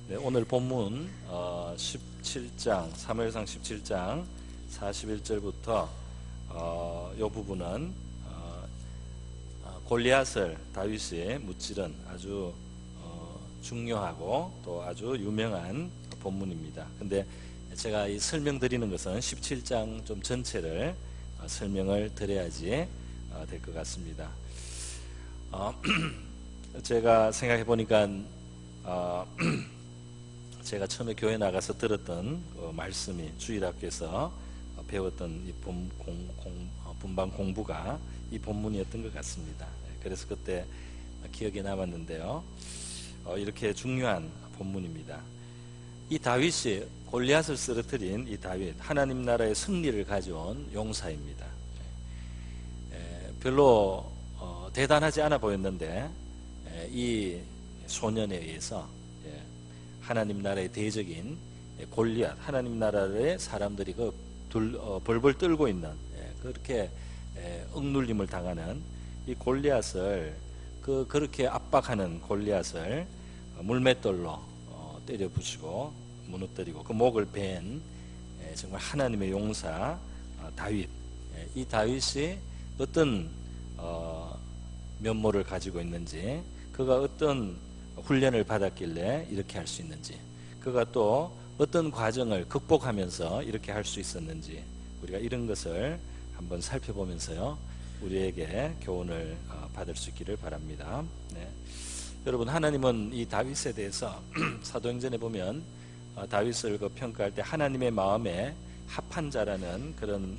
네, 오늘 본문 17장 사무엘상 17장 41절부터 이 부분은 골리앗을 다윗이 무찌른 아주 중요하고 또 아주 유명한 본문입니다. 근데 제가 이 설명드리는 것은 17장 좀 전체를 설명을 드려야지 될 것 같습니다. 제가 생각해 보니까 제가 처음에 교회 나가서 들었던 말씀이 주일학교에서 배웠던 이 분반 공부가 이 본문이었던 것 같습니다. 그래서 그때 기억에 남았는데요. 이렇게 중요한 본문입니다. 이 다윗이 골리앗을 쓰러뜨린 이 다윗, 하나님 나라의 승리를 가져온 용사입니다. 별로 대단하지 않아 보였는데 이 소년에 의해서 하나님 나라의 대적인 골리앗, 하나님 나라의 사람들이 벌벌 떨고 있는 그렇게 억눌림을 당하는 이 골리앗을 그렇게 압박하는 골리앗을 물맷돌로 때려 부수고 무너뜨리고 그 목을 벤 정말 하나님의 용사 다윗. 이 다윗이 어떤 면모를 가지고 있는지, 그가 어떤 훈련을 받았길래 이렇게 할 수 있는지, 그가 또 어떤 과정을 극복하면서 이렇게 할 수 있었는지, 우리가 이런 것을 한번 살펴보면서요 우리에게 교훈을 받을 수 있기를 바랍니다. 네. 여러분, 하나님은 이 다윗에 대해서 사도행전에 보면 다윗을 평가할 때 하나님의 마음에 합한 자라는 그런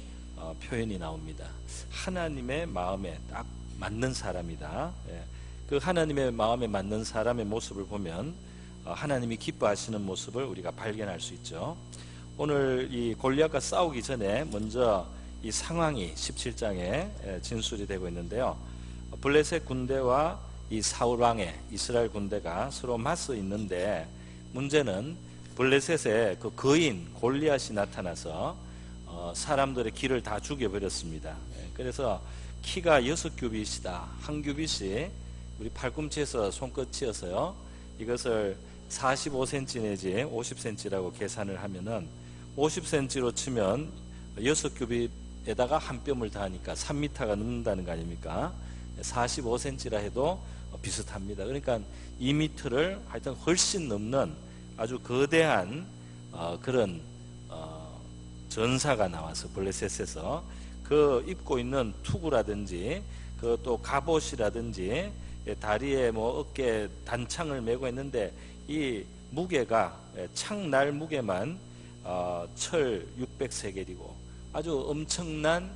표현이 나옵니다. 하나님의 마음에 딱 맞는 사람이다. 그 하나님의 마음에 맞는 사람의 모습을 보면 하나님이 기뻐하시는 모습을 우리가 발견할 수 있죠. 오늘 이 골리앗과 싸우기 전에 먼저 이 상황이 17장에 진술이 되고 있는데요. 블레셋 군대와 이 사울 왕의 이스라엘 군대가 서로 맞서 있는데, 문제는 블레셋의 그 거인 골리앗이 나타나서 사람들의 길을 다 죽여버렸습니다. 그래서 키가 6규빗이다. 한 규빗이 우리 팔꿈치에서 손끝이어서요, 이것을 45cm 내지 50cm라고 계산을 하면은 50cm로 치면 6규빗에다가 한 뼘을 더하니까 3m가 넘는다는 거 아닙니까? 45cm라 해도 비슷합니다. 그러니까 2m를 하여튼 훨씬 넘는 아주 거대한 그런 전사가 나와서 블레셋에서 그 입고 있는 투구라든지 그 또 갑옷이라든지 다리에 어깨에 단창을 메고 있는데, 이 무게가 창날 무게만 철 600세겔이고 아주 엄청난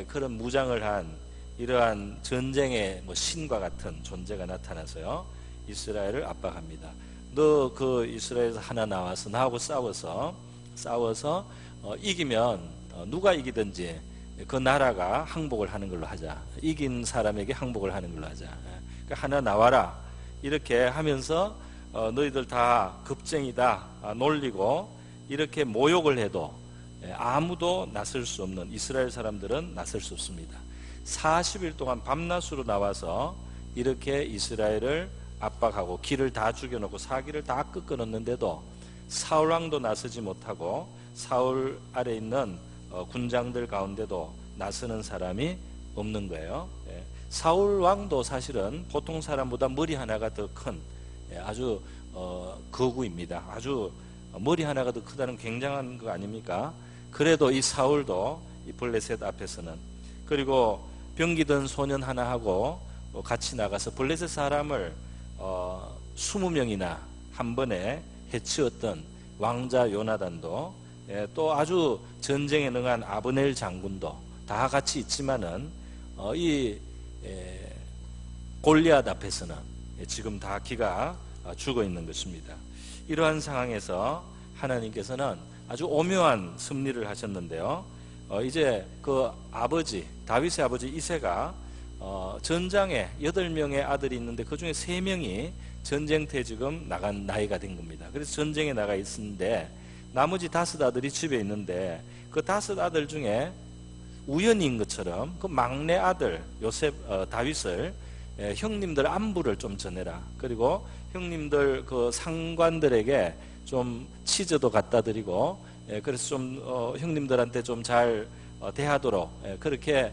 그런 무장을 한 이러한 전쟁의 신과 같은 존재가 나타나서요 이스라엘을 압박합니다. 너 그 이스라엘에서 하나 나와서 나하고 싸워서 이기면 누가 이기든지 그 나라가 항복을 하는 걸로 하자. 이긴 사람에게 항복을 하는 걸로 하자. 그러니까 하나 나와라. 이렇게 하면서 너희들 다 겁쟁이다 놀리고 이렇게 모욕을 해도 아무도 나설 수 없는, 이스라엘 사람들은 나설 수 없습니다. 40일 동안 밤낮으로 나와서 이렇게 이스라엘을 압박하고 길을 다 죽여놓고 사기를 다 꺾어놓는데도 사울왕도 나서지 못하고 사울 아래 있는 군장들 가운데도 나서는 사람이 없는 거예요. 사울왕도 사실은 보통 사람보다 머리 하나가 더 큰 아주 거구입니다. 아주 머리 하나가 더 크다는 굉장한 거 아닙니까? 그래도 이 사울도 이 블레셋 앞에서는, 그리고 병기던 소년 하나하고 같이 나가서 블레셋 사람을 20명이나 한 번에 해치웠던 왕자 요나단도, 또 아주 전쟁에 능한 아브넬 장군도 다 같이 있지만은 이 골리앗 앞에서는 지금 다 기가 죽어 있는 것입니다. 이러한 상황에서 하나님께서는 아주 오묘한 섭리를 하셨는데요. 이제 그 아버지, 다윗의 아버지 이새가 전장에 8명의 아들이 있는데 그 중에 3명이 전쟁터에 지금 나간 나이가 된 겁니다. 그래서 전쟁에 나가 있는데 나머지 5 아들이 집에 있는데, 그 5 아들 중에 우연인 것처럼 그 막내 아들 다윗을 형님들 안부를 좀 전해라. 그리고 형님들 그 상관들에게 좀 치즈도 갖다 드리고, 그래서 좀 형님들한테 좀 잘 대하도록, 그렇게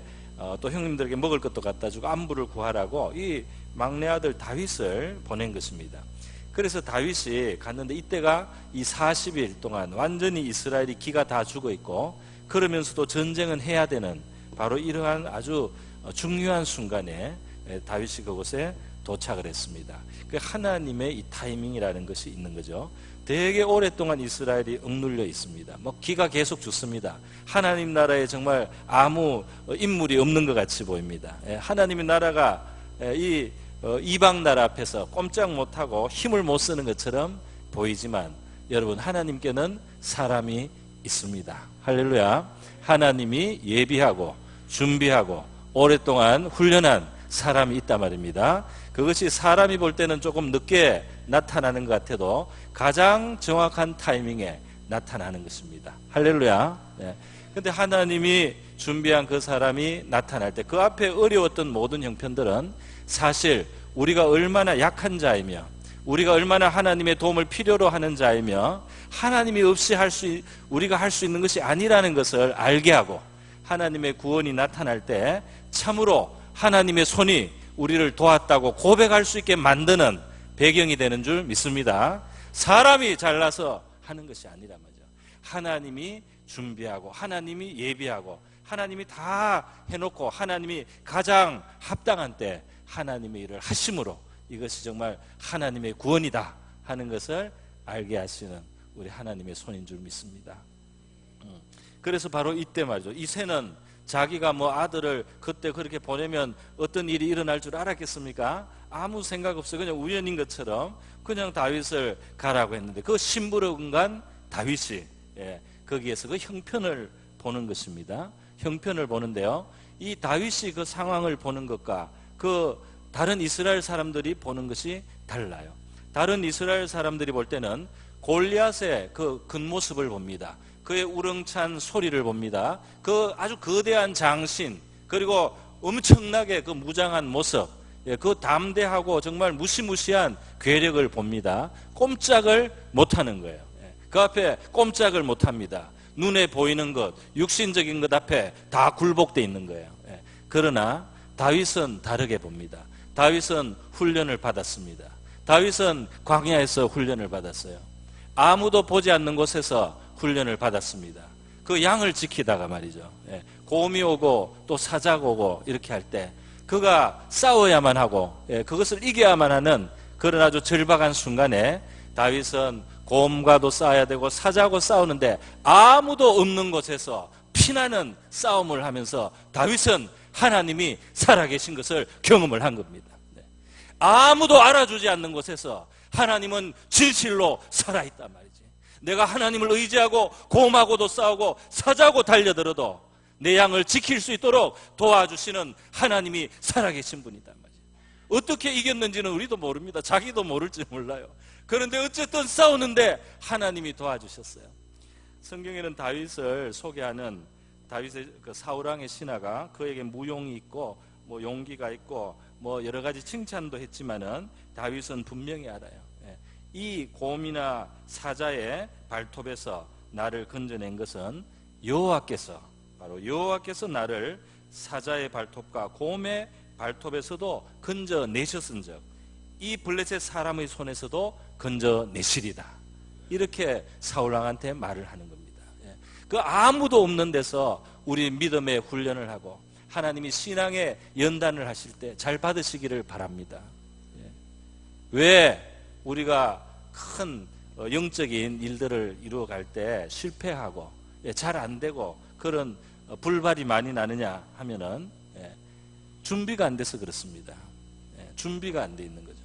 또 형님들에게 먹을 것도 갖다 주고 안부를 구하라고 이 막내 아들 다윗을 보낸 것입니다. 그래서 다윗이 갔는데, 이때가 이 40일 동안 완전히 이스라엘이 기가 다 죽어 있고, 그러면서도 전쟁은 해야 되는 바로 이러한 아주 중요한 순간에 다윗이 그곳에 도착을 했습니다. 그 하나님의 이 타이밍이라는 것이 있는 거죠. 되게 오랫동안 이스라엘이 억눌려 있습니다. 뭐 기가 계속 죽습니다. 하나님 나라에 정말 아무 인물이 없는 것 같이 보입니다. 하나님의 나라가 이 이방 나라 앞에서 꼼짝 못하고 힘을 못 쓰는 것처럼 보이지만, 여러분, 하나님께는 사람이 있습니다. 할렐루야. 하나님이 예비하고 준비하고 오랫동안 훈련한 사람이 있단 말입니다. 그것이 사람이 볼 때는 조금 늦게 나타나는 것 같아도 가장 정확한 타이밍에 나타나는 것입니다. 할렐루야. 근데 하나님이 준비한 그 사람이 나타날 때, 그 앞에 어려웠던 모든 형편들은 사실 우리가 얼마나 약한 자이며, 우리가 얼마나 하나님의 도움을 필요로 하는 자이며, 하나님이 없이 우리가 할 수 있는 것이 아니라는 것을 알게 하고, 하나님의 구원이 나타날 때 참으로 하나님의 손이 우리를 도왔다고 고백할 수 있게 만드는 배경이 되는 줄 믿습니다. 사람이 잘나서 하는 것이 아니란 말이죠. 하나님이 준비하고, 하나님이 예비하고, 하나님이 다 해놓고, 하나님이 가장 합당한 때 하나님의 일을 하심으로 이것이 정말 하나님의 구원이다 하는 것을 알게 하시는 우리 하나님의 손인 줄 믿습니다. 그래서 바로 이때 말이죠. 이새는 자기가 뭐 아들을 그때 그렇게 보내면 어떤 일이 일어날 줄 알았겠습니까? 아무 생각 없어요. 그냥 우연인 것처럼 그냥 다윗을 가라고 했는데, 그 심부름간 다윗이 거기에서 그 형편을 보는 것입니다. 형편을 보는데요, 이 다윗이 그 상황을 보는 것과 그 다른 이스라엘 사람들이 보는 것이 달라요. 다른 이스라엘 사람들이 볼 때는 골리앗의 그 겉모습을 봅니다. 그의 우렁찬 소리를 봅니다. 그 아주 거대한 장신, 그리고 엄청나게 그 무장한 모습, 그 담대하고 정말 무시무시한 괴력을 봅니다. 꼼짝을 못하는 거예요. 그 앞에 꼼짝을 못합니다. 눈에 보이는 것, 육신적인 것 앞에 다 굴복되어 있는 거예요. 그러나 다윗은 다르게 봅니다. 다윗은 훈련을 받았습니다. 다윗은 광야에서 훈련을 받았어요. 아무도 보지 않는 곳에서 훈련을 받았습니다. 그 양을 지키다가 말이죠. 곰이 오고 또 사자가 오고 이렇게 할 때 그가 싸워야만 하고 그것을 이겨야만 하는 그런 아주 절박한 순간에 다윗은 곰과도 싸워야 되고 사자하고 싸우는데 아무도 없는 곳에서 피나는 싸움을 하면서 다윗은 하나님이 살아계신 것을 경험을 한 겁니다. 아무도 알아주지 않는 곳에서 하나님은 진실로 살아있단 말이지. 내가 하나님을 의지하고 곰하고도 싸우고 사자하고 달려들어도 내 양을 지킬 수 있도록 도와주시는 하나님이 살아계신 분이단 말이에요. 어떻게 이겼는지는 우리도 모릅니다. 자기도 모를지 몰라요. 그런데 어쨌든 싸우는데 하나님이 도와주셨어요. 성경에는 다윗을 소개하는 다윗의 그 사울왕의 신하가 그에게 무용이 있고 뭐 용기가 있고 뭐 여러 가지 칭찬도 했지만은 다윗은 분명히 알아요. 이 곰이나 사자의 발톱에서 나를 건져낸 것은 여호와께서, 바로 여호와께서 나를 사자의 발톱과 곰의 발톱에서도 건져내셨은즉 이 블레셋 사람의 손에서도 건져내시리다. 이렇게 사울왕한테 말을 하는 겁니다. 그 아무도 없는 데서 우리 믿음의 훈련을 하고 하나님이 신앙의 연단을 하실 때 잘 받으시기를 바랍니다. 왜 우리가 큰 영적인 일들을 이루어갈 때 실패하고 잘 안 되고 그런 불발이 많이 나느냐 하면은 준비가 안 돼서 그렇습니다. 준비가 안 돼 있는 거죠.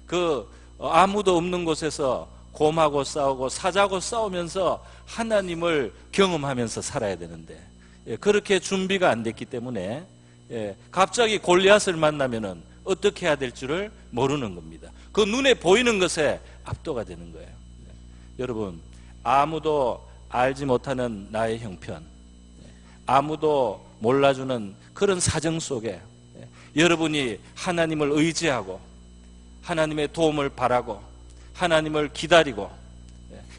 그 아무도 없는 곳에서 곰하고 싸우고 사자하고 싸우면서 하나님을 경험하면서 살아야 되는데 그렇게 준비가 안 됐기 때문에 갑자기 골리앗을 만나면은 어떻게 해야 될 줄을 모르는 겁니다. 그 눈에 보이는 것에 압도가 되는 거예요. 여러분, 아무도 알지 못하는 나의 형편, 아무도 몰라주는 그런 사정 속에 여러분이 하나님을 의지하고 하나님의 도움을 바라고 하나님을 기다리고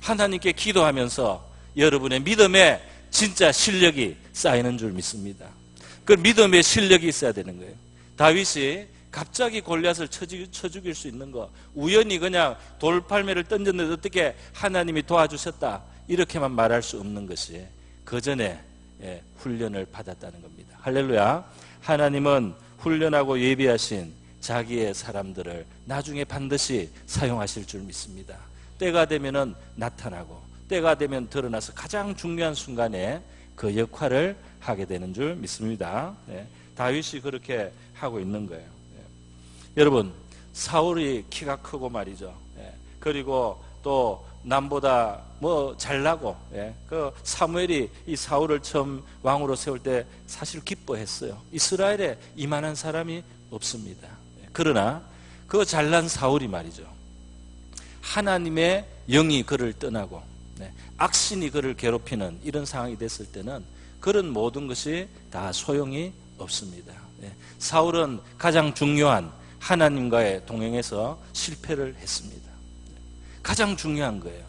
하나님께 기도하면서 여러분의 믿음에 진짜 실력이 쌓이는 줄 믿습니다. 그 믿음의 실력이 있어야 되는 거예요. 다윗이 갑자기 골리앗을 쳐 죽일 수 있는 거, 우연히 그냥 돌팔매를 던졌는데 어떻게 하나님이 도와주셨다 이렇게만 말할 수 없는 것이 그 전에 훈련을 받았다는 겁니다. 할렐루야. 하나님은 훈련하고 예비하신 자기의 사람들을 나중에 반드시 사용하실 줄 믿습니다. 때가 되면은 나타나고 때가 되면 드러나서 가장 중요한 순간에 그 역할을 하게 되는 줄 믿습니다. 다윗이 그렇게 하고 있는 거예요. 여러분, 사울이 키가 크고 말이죠. 그리고 또 남보다 뭐 잘나고, 그 사무엘이 이 사울을 처음 왕으로 세울 때 사실 기뻐했어요. 이스라엘에 이만한 사람이 없습니다. 그러나 그 잘난 사울이 말이죠, 하나님의 영이 그를 떠나고 악신이 그를 괴롭히는 이런 상황이 됐을 때는 그런 모든 것이 다 소용이 없습니다. 사울은 가장 중요한 하나님과의 동행에서 실패를 했습니다. 가장 중요한 거예요.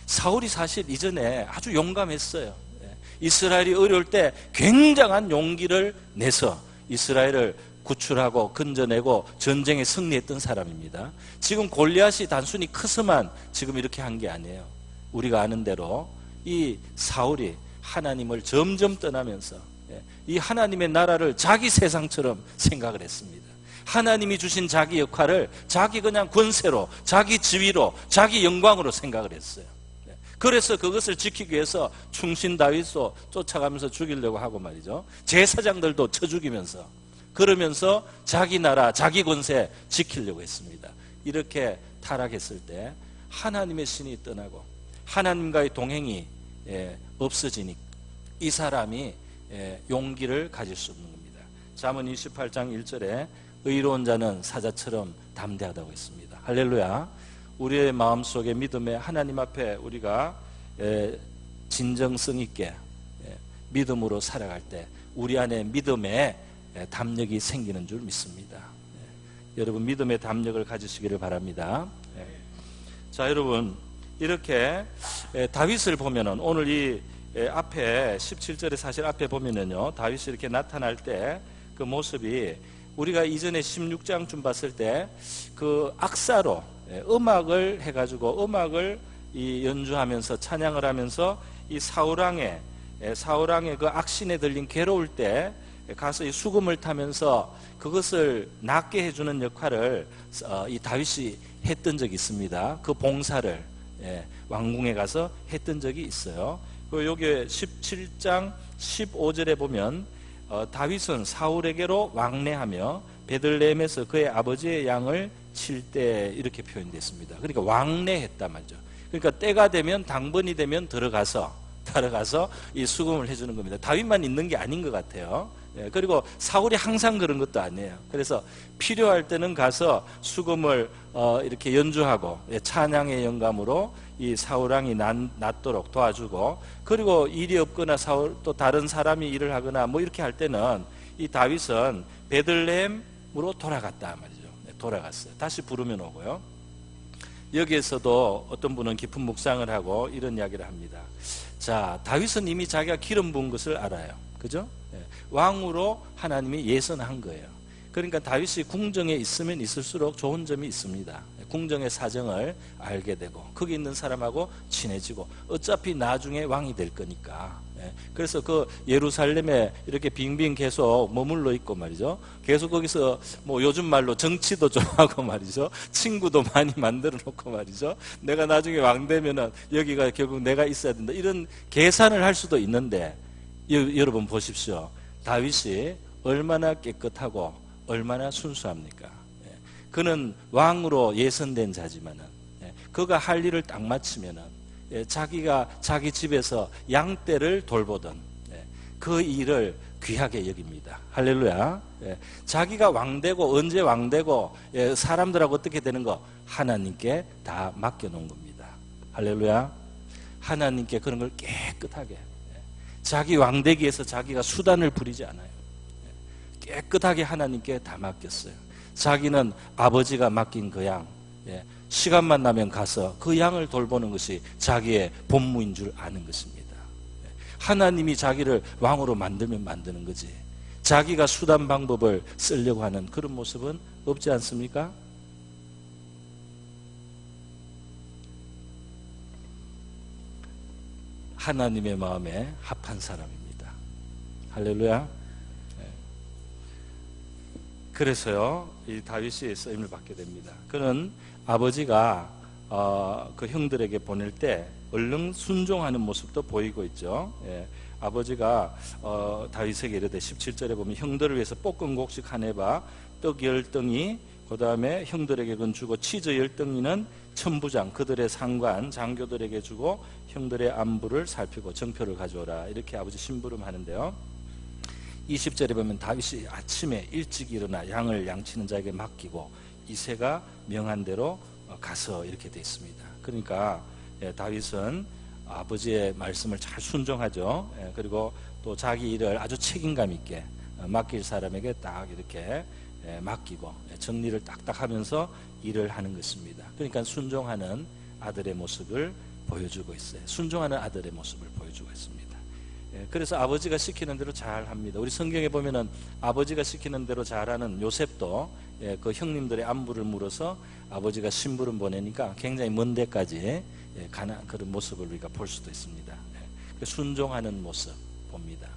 사울이 사실 이전에 아주 용감했어요. 이스라엘이 어려울 때 굉장한 용기를 내서 이스라엘을 구출하고 건져내고 전쟁에 승리했던 사람입니다. 지금 골리앗이 단순히 커서만 지금 이렇게 한 게 아니에요. 우리가 아는 대로 이 사울이 하나님을 점점 떠나면서 이 하나님의 나라를 자기 세상처럼 생각을 했습니다. 하나님이 주신 자기 역할을 자기 그냥 권세로, 자기 지위로, 자기 영광으로 생각을 했어요. 그래서 그것을 지키기 위해서 충신 다윗도 쫓아가면서 죽이려고 하고 말이죠. 제사장들도 쳐 죽이면서, 그러면서 자기 나라, 자기 권세 지키려고 했습니다. 이렇게 타락했을 때 하나님의 신이 떠나고 하나님과의 동행이 없어지니 이 사람이 용기를 가질 수 없는 겁니다. 잠언 28장 1절에 의로운 자는 사자처럼 담대하다고 했습니다. 할렐루야. 우리의 마음속에 믿음에 하나님 앞에 우리가 진정성 있게 믿음으로 살아갈 때 우리 안에 믿음의 담력이 생기는 줄 믿습니다. 여러분, 믿음의 담력을 가지시기를 바랍니다. 자, 여러분, 이렇게 다윗을 보면은 오늘 이 앞에 17절에 사실 앞에 보면은요, 다윗이 이렇게 나타날 때 그 모습이 우리가 이전에 16장쯤 봤을 때 그 악사로 음악을 해가지고 음악을 이 연주하면서 찬양을 하면서 이 사울왕의 그 악신에 들린 괴로울 때 가서 이 수금을 타면서 그것을 낫게 해주는 역할을 이 다윗이 했던 적이 있습니다. 그 봉사를 왕궁에 가서 했던 적이 있어요. 그리고 여기 17장 15절에 보면 다윗은 사울에게로 왕래하며 베들레헴에서 그의 아버지의 양을 칠 때 이렇게 표현됐습니다. 그러니까 왕래했단 말이죠. 그러니까 때가 되면 당번이 되면 들어가서 이 수금을 해주는 겁니다. 다윗만 있는 게 아닌 것 같아요. 그리고 사울이 항상 그런 것도 아니에요. 그래서 필요할 때는 가서 수금을 이렇게 연주하고 찬양의 영감으로 이 사울왕이 낫도록 도와주고, 그리고 일이 없거나 또 다른 사람이 일을 하거나 뭐 이렇게 할 때는 이 다윗은 베들레헴으로 돌아갔다 말이죠. 돌아갔어요. 다시 부르면 오고요. 여기에서도 어떤 분은 깊은 묵상을 하고 이런 이야기를 합니다. 자, 다윗은 이미 자기가 기름 부은 것을 알아요. 그죠? 왕으로 하나님이 예선한 거예요. 그러니까 다윗이 궁정에 있으면 있을수록 좋은 점이 있습니다. 궁정의 사정을 알게 되고 거기 있는 사람하고 친해지고 어차피 나중에 왕이 될 거니까. 그래서 그 예루살렘에 이렇게 빙빙 계속 머물러 있고 말이죠. 계속 거기서 뭐 요즘 말로 정치도 좀 하고 말이죠. 친구도 많이 만들어 놓고 말이죠. 내가 나중에 왕 되면은 여기가 결국 내가 있어야 된다. 이런 계산을 할 수도 있는데 여러분 보십시오. 다윗이 얼마나 깨끗하고 얼마나 순수합니까? 그는 왕으로 예선된 자지만은 그가 할 일을 딱 마치면은 자기가 자기 집에서 양떼를 돌보던 그 일을 귀하게 여깁니다. 할렐루야. 자기가 왕되고 언제 왕되고 사람들하고 어떻게 되는 거 하나님께 다 맡겨놓은 겁니다. 할렐루야. 하나님께 그런 걸 깨끗하게, 자기 왕되기 위해서 자기가 수단을 부리지 않아요. 깨끗하게 하나님께 다 맡겼어요. 자기는 아버지가 맡긴 그 양, 시간만 나면 가서 그 양을 돌보는 것이 자기의 본무인 줄 아는 것입니다. 하나님이 자기를 왕으로 만들면 만드는 거지, 자기가 수단 방법을 쓰려고 하는 그런 모습은 없지 않습니까? 하나님의 마음에 합한 사람입니다. 할렐루야. 그래서요, 이 다윗이 쓰임을 받게 됩니다. 그는 아버지가 그 형들에게 보낼 때 얼른 순종하는 모습도 보이고 있죠. 아버지가 다윗에게 이르되 17절에 보면 형들을 위해서 볶은 곡식 한 해바, 떡 10덩이, 그 다음에 형들에게 건 주고 치즈 10덩이는 천부장 그들의 상관 장교들에게 주고 형들의 안부를 살피고 정표를 가져오라, 이렇게 아버지 심부름하는데요. 20절에 보면 다윗이 아침에 일찍 일어나 양을 양치는 자에게 맡기고 이새가 명한 대로 가서, 이렇게 되어 있습니다. 그러니까 다윗은 아버지의 말씀을 잘 순종하죠. 그리고 또 자기 일을 아주 책임감 있게 맡길 사람에게 딱 이렇게 맡기고 정리를 딱딱 하면서 일을 하는 것입니다. 그러니까 순종하는 아들의 모습을 보여주고 있어요. 순종하는 아들의 모습을 보여주고 있습니다. 그래서 아버지가 시키는 대로 잘 합니다. 우리 성경에 보면은 아버지가 시키는 대로 잘하는 요셉도 그 형님들의 안부를 물어서 아버지가 심부름 보내니까 굉장히 먼 데까지 가는 그런 모습을 우리가 볼 수도 있습니다. 순종하는 모습 봅니다.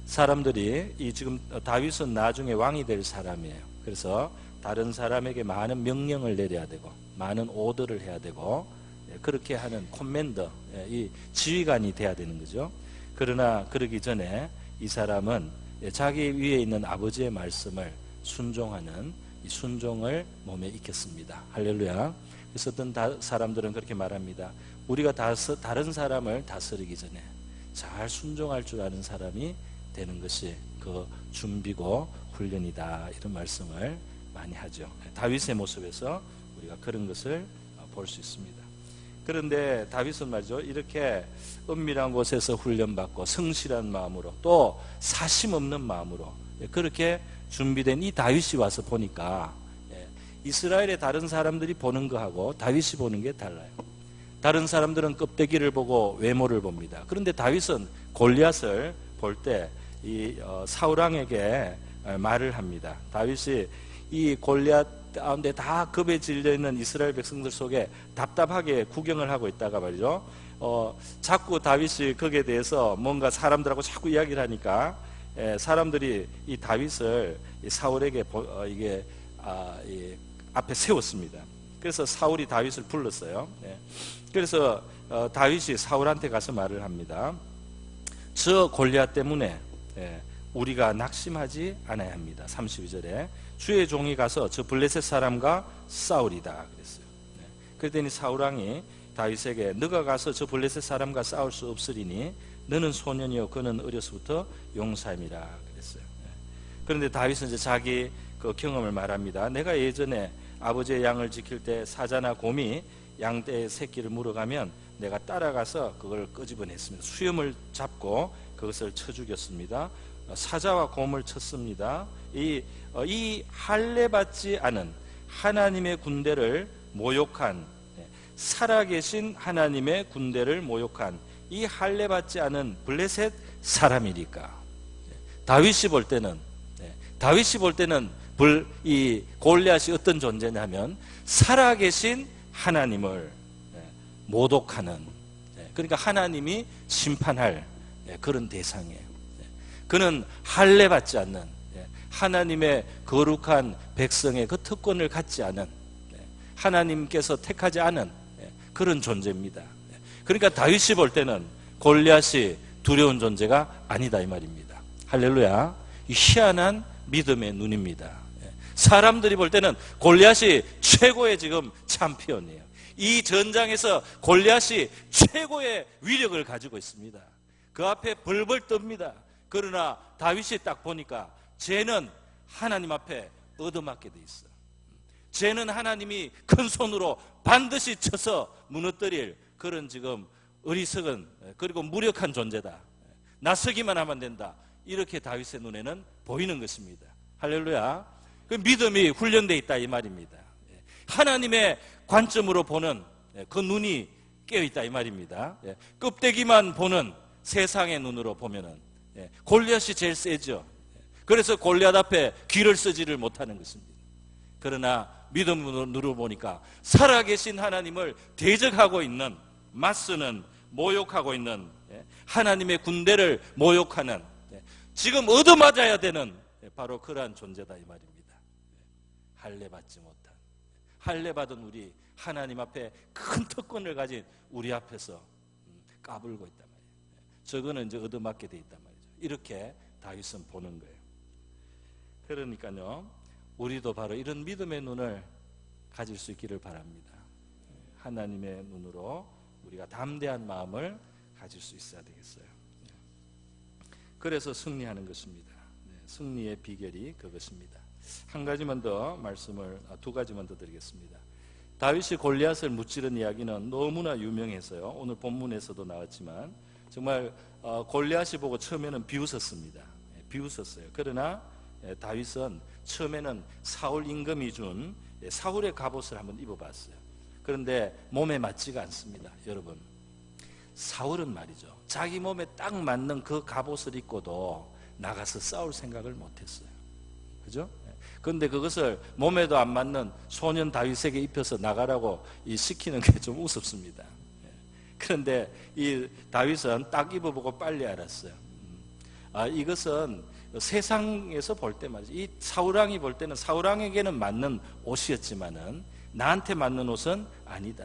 사람들이 지금 다윗은 나중에 왕이 될 사람이에요. 그래서 다른 사람에게 많은 명령을 내려야 되고 많은 오더를 해야 되고 그렇게 하는 코맨더, 이 지휘관이 돼야 되는 거죠. 그러나 그러기 전에 이 사람은 자기 위에 있는 아버지의 말씀을 순종하는 이 순종을 몸에 익혔습니다. 할렐루야. 그래서 어떤 사람들은 그렇게 말합니다. 우리가 다른 사람을 다스리기 전에 잘 순종할 줄 아는 사람이 되는 것이 그 준비고 훈련이다, 이런 말씀을 많이 하죠. 다윗의 모습에서 우리가 그런 것을 볼 수 있습니다. 그런데 다윗은 말이죠, 이렇게 은밀한 곳에서 훈련받고 성실한 마음으로 또 사심 없는 마음으로 그렇게 준비된 이 다윗이 와서 보니까 이스라엘의 다른 사람들이 보는 거하고 다윗이 보는 게 달라요. 다른 사람들은 껍데기를 보고 외모를 봅니다. 그런데 다윗은 골리앗을 볼 때 이 사울왕에게 말을 합니다. 다윗이 이 골리앗 가운데 다 겁에 질려 있는 이스라엘 백성들 속에 답답하게 구경을 하고 있다가 말이죠, 자꾸 다윗이 거기에 대해서 뭔가 사람들하고 자꾸 이야기를 하니까 사람들이 이 다윗을 사울에게 이게 앞에 세웠습니다. 그래서 사울이 다윗을 불렀어요. 그래서 다윗이 사울한테 가서 말을 합니다. 저 골리앗 때문에 우리가 낙심하지 않아야 합니다. 32절에 주의 종이 가서 저 블레셋 사람과 싸우리다 그랬어요. 그랬더니 사울왕이 다윗에게 너가 가서 저 블레셋 사람과 싸울 수 없으리니 너는 소년이요 그는 어려서부터 용사임이라 그랬어요. 그런데 다윗은 이제 자기 그 경험을 말합니다. 내가 예전에 아버지의 양을 지킬 때 사자나 곰이 양떼의 새끼를 물어가면 내가 따라가서 그걸 끄집어냈습니다. 수염을 잡고 그것을 쳐 죽였습니다. 사자와 곰을 쳤습니다. 이 할례받지 않은 하나님의 군대를 모욕한, 살아계신 하나님의 군대를 모욕한 이 할례받지 않은 블레셋 사람이니까 다윗이 볼 때는 이 골리앗이 어떤 존재냐면 살아계신 하나님을 모독하는, 그러니까 하나님이 심판할 그런 대상이에요. 그는 할례받지 않는 하나님의 거룩한 백성의 그 특권을 갖지 않은, 하나님께서 택하지 않은 그런 존재입니다. 그러니까 다윗이 볼 때는 골리앗이 두려운 존재가 아니다 이 말입니다. 할렐루야. 희한한 믿음의 눈입니다. 사람들이 볼 때는 골리앗이 최고의 지금 챔피언이에요. 이 전장에서 골리앗이 최고의 위력을 가지고 있습니다. 그 앞에 벌벌 떱니다. 그러나 다윗이 딱 보니까 쟤는 하나님 앞에 얻어맞게 돼 있어. 쟤는 하나님이 큰 손으로 반드시 쳐서 무너뜨릴 그런 지금 어리석은 그리고 무력한 존재다. 나서기만 하면 된다. 이렇게 다윗의 눈에는 보이는 것입니다. 할렐루야. 그 믿음이 훈련되어 있다 이 말입니다. 하나님의 관점으로 보는 그 눈이 깨어있다 이 말입니다. 껍데기만 보는 세상의 눈으로 보면은 골리앗이 제일 세죠. 그래서 골리앗 앞에 귀를 쓰지를 못하는 것입니다. 그러나 믿음으로 보니까 살아계신 하나님을 대적하고 있는, 맞서는, 모욕하고 있는 하나님의 군대를 모욕하는, 지금 얻어맞아야 되는 바로 그러한 존재다 이 말입니다. 할례받지 못한, 할례받은 우리, 하나님 앞에 큰 특권을 가진 우리 앞에서 까불고 있단 말이에요. 저거는 이제 얻어맞게 돼 있단 말이죠. 이렇게 다윗은 보는 거예요. 그러니까요, 우리도 바로 이런 믿음의 눈을 가질 수 있기를 바랍니다. 하나님의 눈으로 우리가 담대한 마음을 가질 수 있어야 되겠어요. 그래서 승리하는 것입니다. 승리의 비결이 그것입니다. 한 가지만 더 말씀을, 두 가지만 더 드리겠습니다. 다윗이 골리앗을 무찌른 이야기는 너무나 유명해서요, 오늘 본문에서도 나왔지만 정말 골리앗이 보고 처음에는 비웃었습니다. 비웃었어요. 그러나 다윗은 처음에는 사울 임금이 준 사울의 갑옷을 한번 입어봤어요. 그런데 몸에 맞지가 않습니다. 여러분, 사울은 말이죠, 자기 몸에 딱 맞는 그 갑옷을 입고도 나가서 싸울 생각을 못했어요. 그죠? 그런데 그것을 몸에도 안 맞는 소년 다윗에게 입혀서 나가라고 시키는 게 좀 우습습니다. 그런데 이 다윗은 딱 입어보고 빨리 알았어요. 이것은 세상에서 볼 때 말이죠, 이 사울왕이 볼 때는 사울왕에게는 맞는 옷이었지만은 나한테 맞는 옷은 아니다.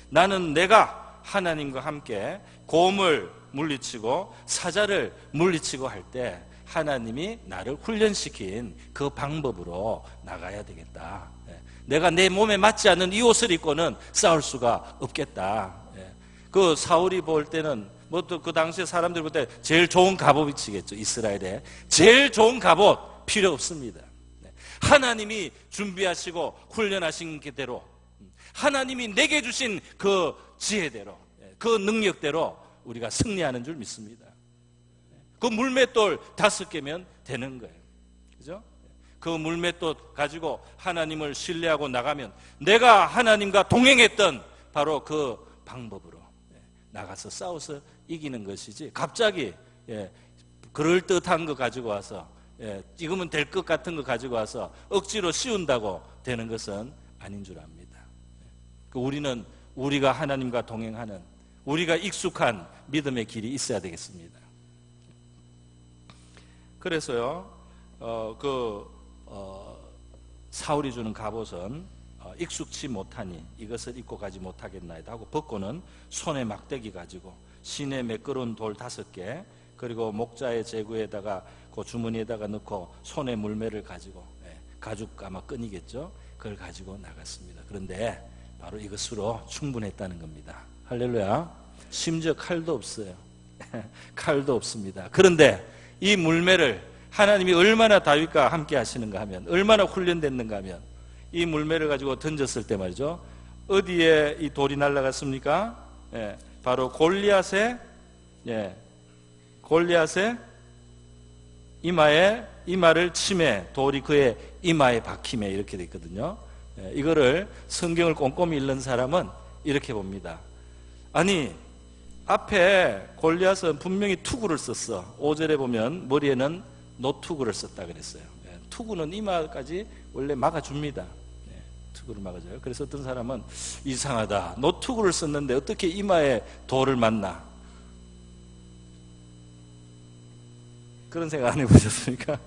나는 내가 하나님과 함께 곰을 물리치고 사자를 물리치고 할 때 하나님이 나를 훈련시킨 그 방법으로 나가야 되겠다. 내가 내 몸에 맞지 않는 이 옷을 입고는 싸울 수가 없겠다. 그 사울이 볼 때는 뭐 또 그 당시에 사람들 볼 때 제일 좋은 갑옷이겠죠. 이스라엘에 제일 좋은 갑옷 필요 없습니다. 하나님이 준비하시고 훈련하신 그대로, 하나님이 내게 주신 그 지혜대로, 그 능력대로 우리가 승리하는 줄 믿습니다. 그 물맷돌 5개면 되는 거예요. 그죠? 그 물맷돌 가지고 하나님을 신뢰하고 나가면 내가 하나님과 동행했던 바로 그 방법으로 나가서 싸워서 이기는 것이지, 갑자기 그럴듯한 거 가지고 와서 지금은 될 것 같은 거 가지고 와서 억지로 씌운다고 되는 것은 아닌 줄 압니다. 우리는 우리가 하나님과 동행하는, 우리가 익숙한 믿음의 길이 있어야 되겠습니다. 그래서요, 사울이 주는 갑옷은 익숙치 못하니 이것을 입고 가지 못하겠나이다 하고 벗고는 손에 막대기 가지고 시내 매끄러운 돌 5개, 그리고 목자의 제구에다가 그 주머니에다가 넣고 손에 물매를 가지고, 가죽 아마 끈이겠죠, 그걸 가지고 나갔습니다. 그런데 바로 이것으로 충분했다는 겁니다. 할렐루야. 심지어 칼도 없어요. 칼도 없습니다. 그런데 이 물매를 하나님이 얼마나 다윗과 함께 하시는가 하면, 얼마나 훈련됐는가 하면, 이 물매를 가지고 던졌을 때 말이죠, 어디에 이 돌이 날아갔습니까? 바로 골리앗의 이마를 치매, 돌이 그의 이마에 박힘에, 이렇게 돼 있거든요. 이거를 성경을 꼼꼼히 읽는 사람은 이렇게 봅니다. 아니, 앞에 골리앗은 분명히 투구를 썼어. 5절에 보면 머리에는 노투구를 썼다 그랬어요. 투구는 이마까지 원래 막아줍니다. 투구를 막아줘요. 그래서 어떤 사람은 이상하다, 노투구를 썼는데 어떻게 이마에 돌을 맞나, 그런 생각 안 해보셨습니까?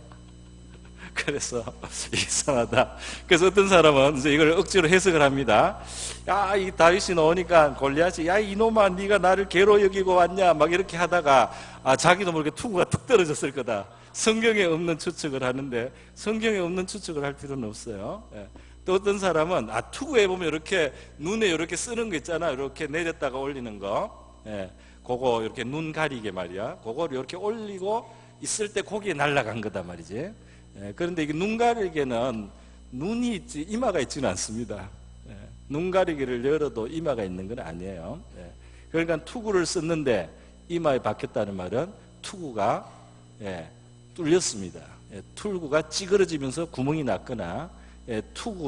그래서 이상하다. 그래서 어떤 사람은 이제 이걸 억지로 해석을 합니다. 야, 이 다윗이 나오니까 골리앗이, 야, 이놈아, 네가 나를 개로 여기고 왔냐, 막 이렇게 하다가 자기도 모르게 투구가 툭 떨어졌을 거다. 성경에 없는 추측을 하는데, 성경에 없는 추측을 할 필요는 없어요. 또 어떤 사람은 투구해 보면 이렇게 눈에 이렇게 쓰는 거 있잖아, 이렇게 내렸다가 올리는 거, 그거 이렇게 눈 가리게 말이야. 그걸 이렇게 올리고 있을 때 거기에 날아간 거다 말이지. 그런데 이게 눈 가리개는 눈이 있지 이마가 있지는 않습니다. 눈 가리개를 열어도 이마가 있는 건 아니에요. 그러니까 투구를 썼는데 이마에 박혔다는 말은 투구가 뚫렸습니다. 툴구가 찌그러지면서 구멍이 났거나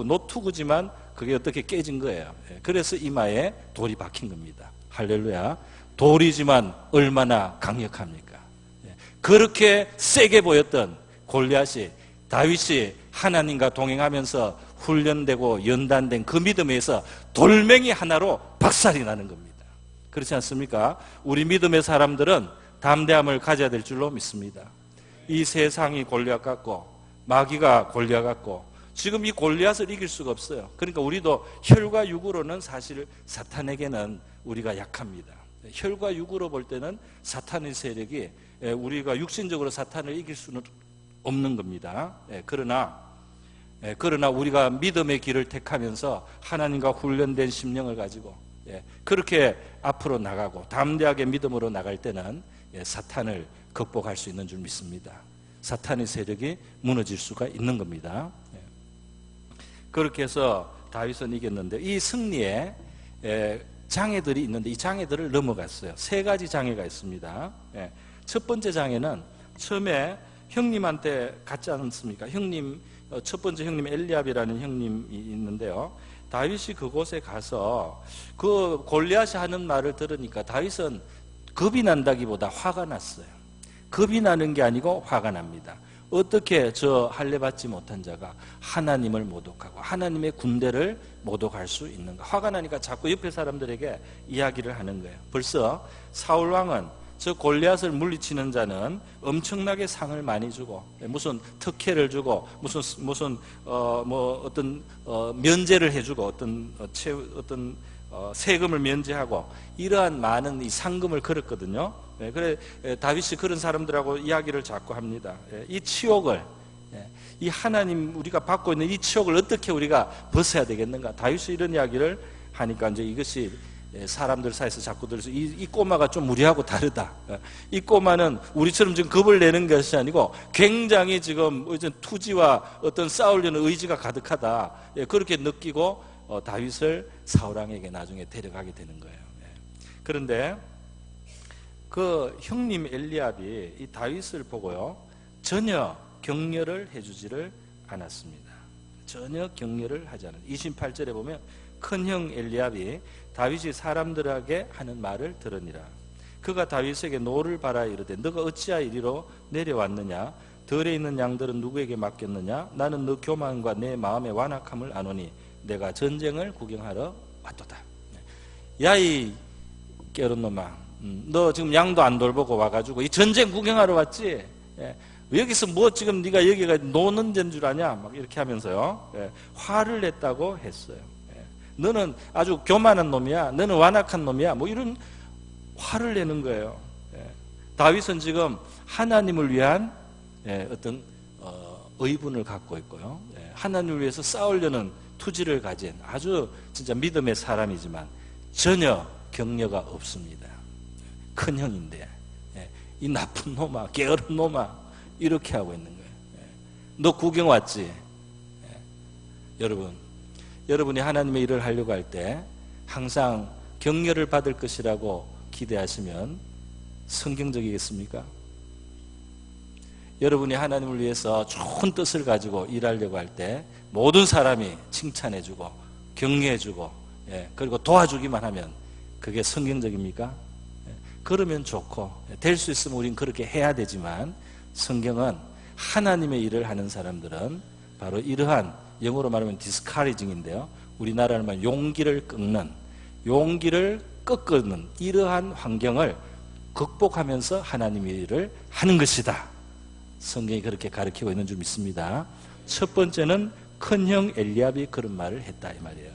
노투구지만 그게 어떻게 깨진 거예요. 그래서 이마에 돌이 박힌 겁니다. 할렐루야. 돌이지만 얼마나 강력합니까? 그렇게 세게 보였던 골리앗이 다윗이 하나님과 동행하면서 훈련되고 연단된 그 믿음에서 돌멩이 하나로 박살이 나는 겁니다. 그렇지 않습니까? 우리 믿음의 사람들은 담대함을 가져야 될 줄로 믿습니다. 이 세상이 골리앗 같고 마귀가 골리앗 같고 지금 이 골리앗을 이길 수가 없어요. 그러니까 우리도 혈과 육으로는 사실 사탄에게는 우리가 약합니다. 혈과 육으로 볼 때는 사탄의 세력이 우리가 육신적으로 사탄을 이길 수는 없는 겁니다. 그러나 우리가 믿음의 길을 택하면서 하나님과 훈련된 심령을 가지고 그렇게 앞으로 나가고 담대하게 믿음으로 나갈 때는 사탄을 극복할 수 있는 줄 믿습니다. 사탄의 세력이 무너질 수가 있는 겁니다. 그렇게 해서 다윗은 이겼는데 이 승리에 장애들이 있는데 이 장애들을 넘어갔어요. 세 가지 장애가 있습니다. 첫 번째 장애는 처음에 형님한테 갔지 않습니까? 첫 번째 형님 엘리압이라는 형님이 있는데요. 다윗이 그곳에 가서 그 골리앗이 하는 말을 들으니까 다윗은 겁이 난다기보다 화가 났어요. 겁이 나는 게 아니고 화가 납니다. 어떻게 저 할례받지 못한 자가 하나님을 모독하고 하나님의 군대를 모독할 수 있는가? 화가 나니까 자꾸 옆에 사람들에게 이야기를 하는 거예요. 벌써 사울 왕은 저 골리앗을 물리치는 자는 엄청나게 상을 많이 주고 무슨 특혜를 주고 무슨 어떤 면제를 해주고 어떤 세금을 면제하고 이러한 많은 이 상금을 걸었거든요. 그래 다윗이 그런 사람들하고 이야기를 자꾸 합니다. 이 치욕을 이 하나님 우리가 받고 있는 이 치욕을 어떻게 우리가 벗어야 되겠는가? 다윗이 이런 이야기를 하니까 이제 이것이 사람들 사이에서 자꾸 들어서 이 꼬마가 좀 우리하고 다르다. 이 꼬마는 우리처럼 지금 겁을 내는 것이 아니고 굉장히 지금 투지와 어떤 싸우려는 의지가 가득하다. 그렇게 느끼고 다윗을 사울왕에게 나중에 데려가게 되는 거예요. 그런데 그 형님 엘리압이 이 다윗을 보고요 전혀 격려를 해주지를 않았습니다. 전혀 격려를 하지 않았어요. 28절에 보면 큰형 엘리압이 다윗이 사람들에게 하는 말을 들으니라. 그가 다윗에게 노를 바라 이르되 너가 어찌하여 이리로 내려왔느냐? 들에 있는 양들은 누구에게 맡겼느냐? 나는 너 교만과 내 마음의 완악함을 아노니 내가 전쟁을 구경하러 왔도다. 야 이 깨어른 놈아, 너 지금 양도 안 돌보고 와가지고 이 전쟁 구경하러 왔지? 여기서 뭐 지금 네가 여기가 노는 데인 줄 아냐? 막 이렇게 하면서요 화를 냈다고 했어요. 너는 아주 교만한 놈이야. 너는 완악한 놈이야. 뭐 이런 화를 내는 거예요. 다윗은 지금 하나님을 위한 어떤 의분을 갖고 있고요. 하나님을 위해서 싸우려는 투지를 가진 아주 진짜 믿음의 사람이지만 전혀 격려가 없습니다. 큰 형인데 이 나쁜 놈아, 게으른 놈아 이렇게 하고 있는 거예요. 너 구경 왔지? 여러분이 하나님의 일을 하려고 할 때 항상 격려를 받을 것이라고 기대하시면 성경적이겠습니까? 여러분이 하나님을 위해서 좋은 뜻을 가지고 일하려고 할 때 모든 사람이 칭찬해주고 격려해주고 그리고 도와주기만 하면 그게 성경적입니까? 그러면 좋고 될 수 있으면 우린 그렇게 해야 되지만 성경은 하나님의 일을 하는 사람들은 바로 이러한 영어로 말하면 discouraging인데요. 우리나라로 말하면 용기를 꺾는 이러한 환경을 극복하면서 하나님의 일을 하는 것이다. 성경이 그렇게 가르치고 있는 줄 믿습니다. 첫 번째는 큰형 엘리압이 그런 말을 했다 이 말이에요.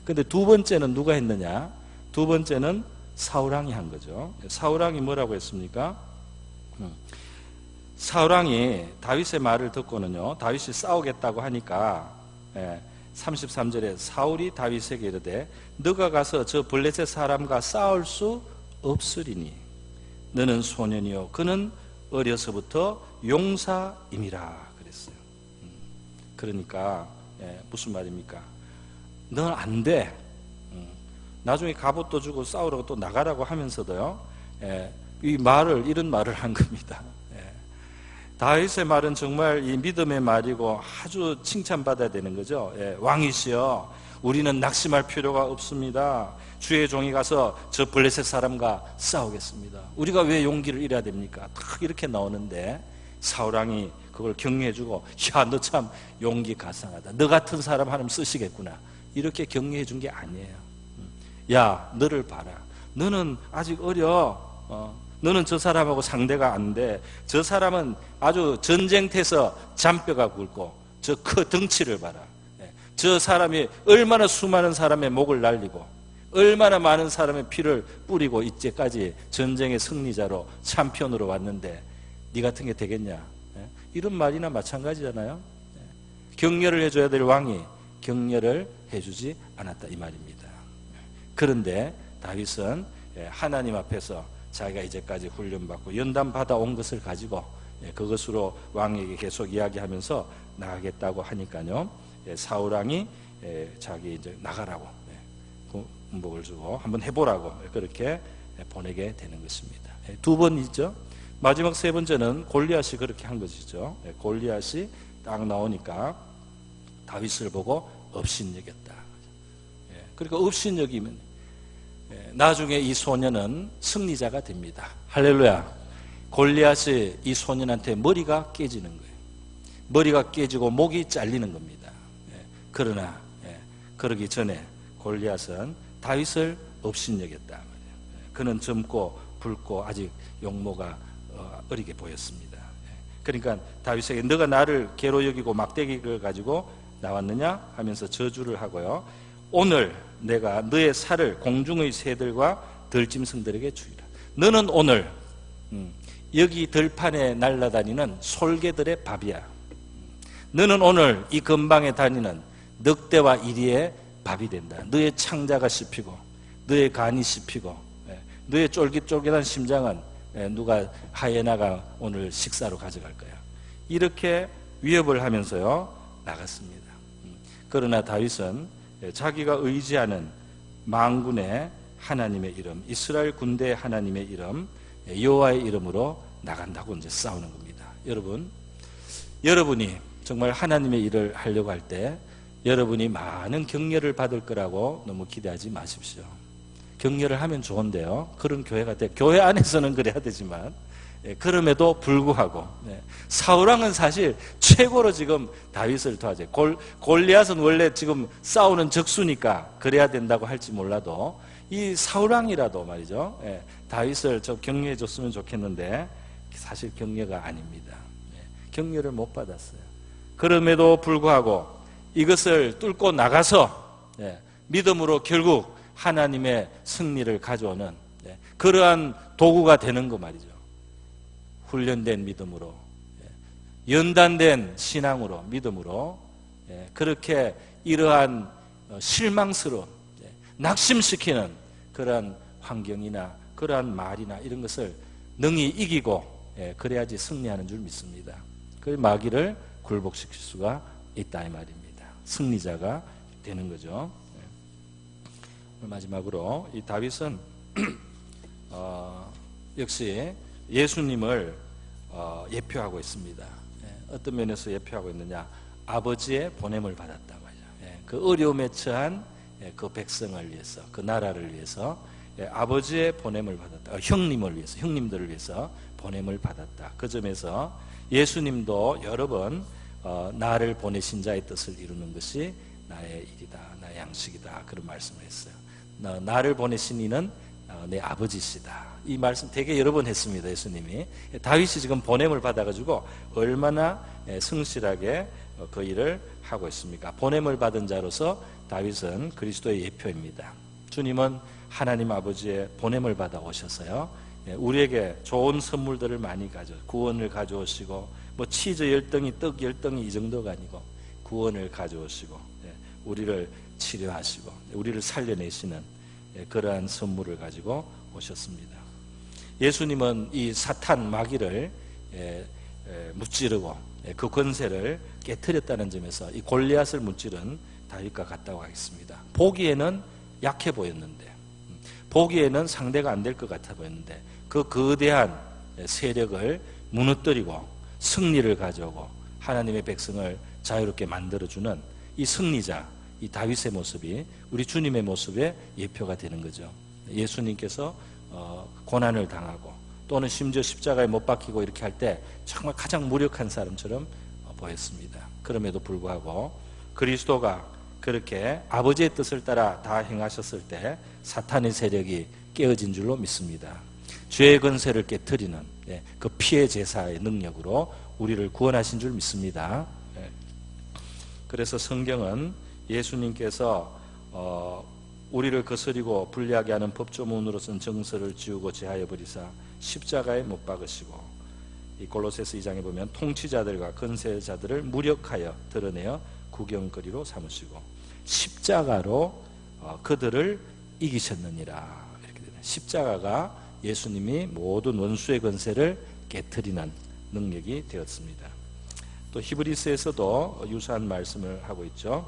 그런데 두 번째는 누가 했느냐? 두 번째는 사울왕이 한 거죠. 사울왕이 뭐라고 했습니까? 사울왕이 다윗의 말을 듣고는요 다윗이 싸우겠다고 하니까 33절에 사울이 다윗에게 이르되 너가 가서 저 블레셋 사람과 싸울 수 없으리니 너는 소년이요 그는 어려서부터 용사임이라 그랬어요. 그러니까 무슨 말입니까? 너는 안 돼. 나중에 갑옷도 주고 싸우라고 또 나가라고 하면서도요 이런 말을 한 겁니다. 다윗의 말은 정말 이 믿음의 말이고 아주 칭찬받아야 되는 거죠. 왕이시여, 우리는 낙심할 필요가 없습니다. 주의 종이 가서 저 블레셋 사람과 싸우겠습니다. 우리가 왜 용기를 잃어야 됩니까? 딱 이렇게 나오는데 사울왕이 그걸 격려해주고, 야, 너 참 용기 가상하다. 너 같은 사람 하나님 쓰시겠구나. 이렇게 격려해 준 게 아니에요. 야, 너를 봐라. 너는 아직 어려. 너는 저 사람하고 상대가 안 돼. 저 사람은 아주 전쟁터에서 잔뼈가 굵고 저 그 덩치를 봐라. 저 사람이 얼마나 수많은 사람의 목을 날리고 얼마나 많은 사람의 피를 뿌리고 이제까지 전쟁의 승리자로 챔피언으로 왔는데 네 같은 게 되겠냐? 이런 말이나 마찬가지잖아요. 격려를 해줘야 될 왕이 격려를 해주지 않았다 이 말입니다. 그런데 다윗은 하나님 앞에서 자기가 이제까지 훈련받고 연단받아 온 것을 가지고 그것으로 왕에게 계속 이야기하면서 나가겠다고 하니까요, 사울왕이 자기 이제 나가라고 군복을 주고 한번 해보라고 그렇게 보내게 되는 것입니다. 두 번이죠. 마지막 세 번째는 골리앗이 그렇게 한 것이죠. 골리앗이 딱 나오니까 다윗을 보고 업신여겼다. 그러니까 업신여기면 나중에 이 소년은 승리자가 됩니다. 할렐루야. 골리앗이 이 소년한테 머리가 깨지는 거예요. 머리가 깨지고 목이 잘리는 겁니다. 그러나 그러기 전에 골리앗은 다윗을 업신여겼다. 그는 젊고 붉고 아직 용모가 어리게 보였습니다. 그러니까 다윗에게 너가 나를 개로 여기고 막대기를 가지고 나왔느냐 하면서 저주를 하고요, 오늘 내가 너의 살을 공중의 새들과 들짐승들에게 주리라. 너는 오늘 여기 들판에 날아다니는 솔개들의 밥이야. 너는 오늘 이 근방에 다니는 늑대와 이리의 밥이 된다. 너의 창자가 씹히고 너의 간이 씹히고 너의 쫄깃쫄깃한 심장은 누가 하이에나가 오늘 식사로 가져갈 거야. 이렇게 위협을 하면서요 나갔습니다. 그러나 다윗은 자기가 의지하는 만군의 하나님의 이름, 이스라엘 군대의 하나님의 이름, 여호와의 이름으로 나간다고 이제 싸우는 겁니다. 여러분이 정말 하나님의 일을 하려고 할 때 여러분이 많은 격려를 받을 거라고 너무 기대하지 마십시오. 격려를 하면 좋은데요, 그런 교회가 돼. 교회 안에서는 그래야 되지만 그럼에도 불구하고 사울왕은 사실 최고로 지금 다윗을 도와줘요. 골리앗은 원래 지금 싸우는 적수니까 그래야 된다고 할지 몰라도 이 사울왕이라도 말이죠, 다윗을 좀 격려해 줬으면 좋겠는데 사실 격려가 아닙니다. 격려를 못 받았어요. 그럼에도 불구하고 이것을 뚫고 나가서 믿음으로 결국 하나님의 승리를 가져오는 그러한 도구가 되는 거 말이죠. 훈련된 믿음으로, 연단된 신앙으로, 믿음으로 그렇게 이러한 실망스러운, 낙심시키는 그러한 환경이나 그러한 말이나 이런 것을 능히 이기고 그래야지 승리하는 줄 믿습니다. 그 마귀를 굴복시킬 수가 있다 이 말입니다. 승리자가 되는 거죠. 마지막으로 이 다윗은 역시 예수님을 예표하고 있습니다. 어떤 면에서 예표하고 있느냐? 아버지의 보냄을 받았다 말이죠. 그 어려움에 처한 그 백성을 위해서, 그 나라를 위해서 아버지의 보냄을 받았다. 형님을 위해서, 형님들을 위해서 보냄을 받았다. 그 점에서 예수님도 여러 번 나를 보내신 자의 뜻을 이루는 것이 나의 일이다, 나의 양식이다, 그런 말씀을 했어요. 나를 보내신 이는 내 아버지시다. 이 말씀 되게 여러 번 했습니다. 예수님이. 다윗이 지금 보냄을 받아가지고 얼마나 성실하게 그 일을 하고 있습니까? 보냄을 받은 자로서 다윗은 그리스도의 예표입니다. 주님은 하나님 아버지의 보냄을 받아 오셨어요. 우리에게 좋은 선물들을 많이 구원을 가져오시고, 뭐 치즈 10덩이, 떡 10덩이 이 정도가 아니고 구원을 가져오시고 우리를 치료하시고 우리를 살려내시는 그러한 선물을 가지고 오셨습니다. 예수님은 이 사탄 마귀를 무찌르고 그 권세를 깨뜨렸다는 점에서 이 골리앗을 무찌른 다윗과 같다고 하겠습니다. 보기에는 약해 보였는데, 보기에는 상대가 안 될 것 같아 보였는데 그 거대한 세력을 무너뜨리고 승리를 가져오고 하나님의 백성을 자유롭게 만들어주는 이 승리자, 이 다윗의 모습이 우리 주님의 모습의 예표가 되는 거죠. 예수님께서 고난을 당하고 또는 심지어 십자가에 못 박히고 이렇게 할 때 정말 가장 무력한 사람처럼 보였습니다. 그럼에도 불구하고 그리스도가 그렇게 아버지의 뜻을 따라 다 행하셨을 때 사탄의 세력이 깨어진 줄로 믿습니다. 죄의 권세를 깨트리는 그 피의 제사의 능력으로 우리를 구원하신 줄 믿습니다. 그래서 성경은 예수님께서 우리를 거스리고 불리하게 하는 법조문으로서는 정서를 지우고 제하여 버리사 십자가에 못 박으시고, 이 골로새서 2장에 보면 통치자들과 권세자들을 무력하여 드러내어 구경거리로 삼으시고 십자가로 그들을 이기셨느니라. 이렇게 되네. 십자가가 예수님이 모든 원수의 권세를 깨트리는 능력이 되었습니다. 또 히브리서에서도 유사한 말씀을 하고 있죠.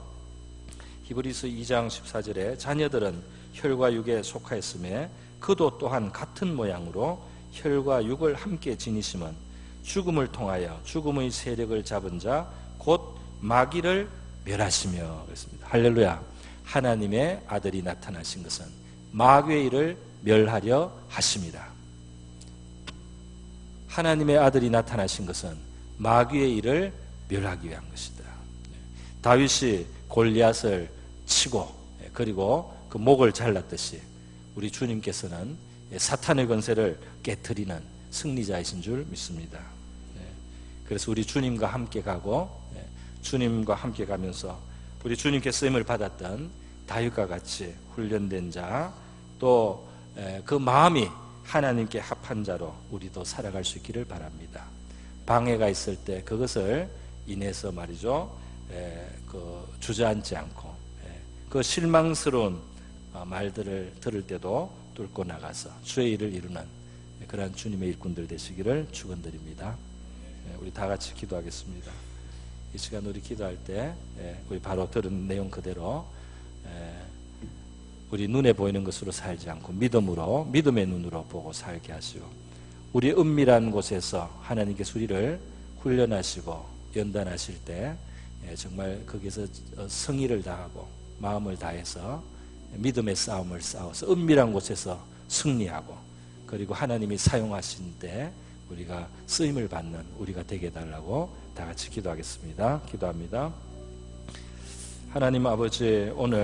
히브리서 2장 14절에 자녀들은 혈과 육에 속하였음에 그도 또한 같은 모양으로 혈과 육을 함께 지니심은 죽음을 통하여 죽음의 세력을 잡은 자 곧 마귀를 멸하시며 그랬습니다. 할렐루야. 하나님의 아들이 나타나신 것은 마귀의 일을 멸하려 하심이라. 하나님의 아들이 나타나신 것은 마귀의 일을 멸하기 위한 것이다. 다윗이 골리앗을 치고 그리고 그 목을 잘랐듯이 우리 주님께서는 사탄의 권세를 깨트리는 승리자이신 줄 믿습니다. 그래서 우리 주님과 함께 가고 주님과 함께 가면서 우리 주님께 쓰임을 받았던 다윗과 같이 훈련된 자, 또 그 마음이 하나님께 합한 자로 우리도 살아갈 수 있기를 바랍니다. 방해가 있을 때 그것을 인해서 말이죠, 주저앉지 않고 그 실망스러운 말들을 들을 때도 뚫고 나가서 주의 일을 이루는 그러한 주님의 일꾼들 되시기를 축원드립니다. 우리 다 같이 기도하겠습니다. 이 시간 우리 기도할 때 우리 바로 들은 내용 그대로 우리 눈에 보이는 것으로 살지 않고 믿음으로, 믿음의 눈으로 보고 살게 하시고, 우리 은밀한 곳에서 하나님께서 우리를 훈련하시고 연단하실 때 정말 거기서 성의를 다하고 마음을 다해서 믿음의 싸움을 싸워서 은밀한 곳에서 승리하고, 그리고 하나님이 사용하신 때 우리가 쓰임을 받는 우리가 되게 해달라고 다 같이 기도하겠습니다. 기도합니다. 하나님 아버지, 오늘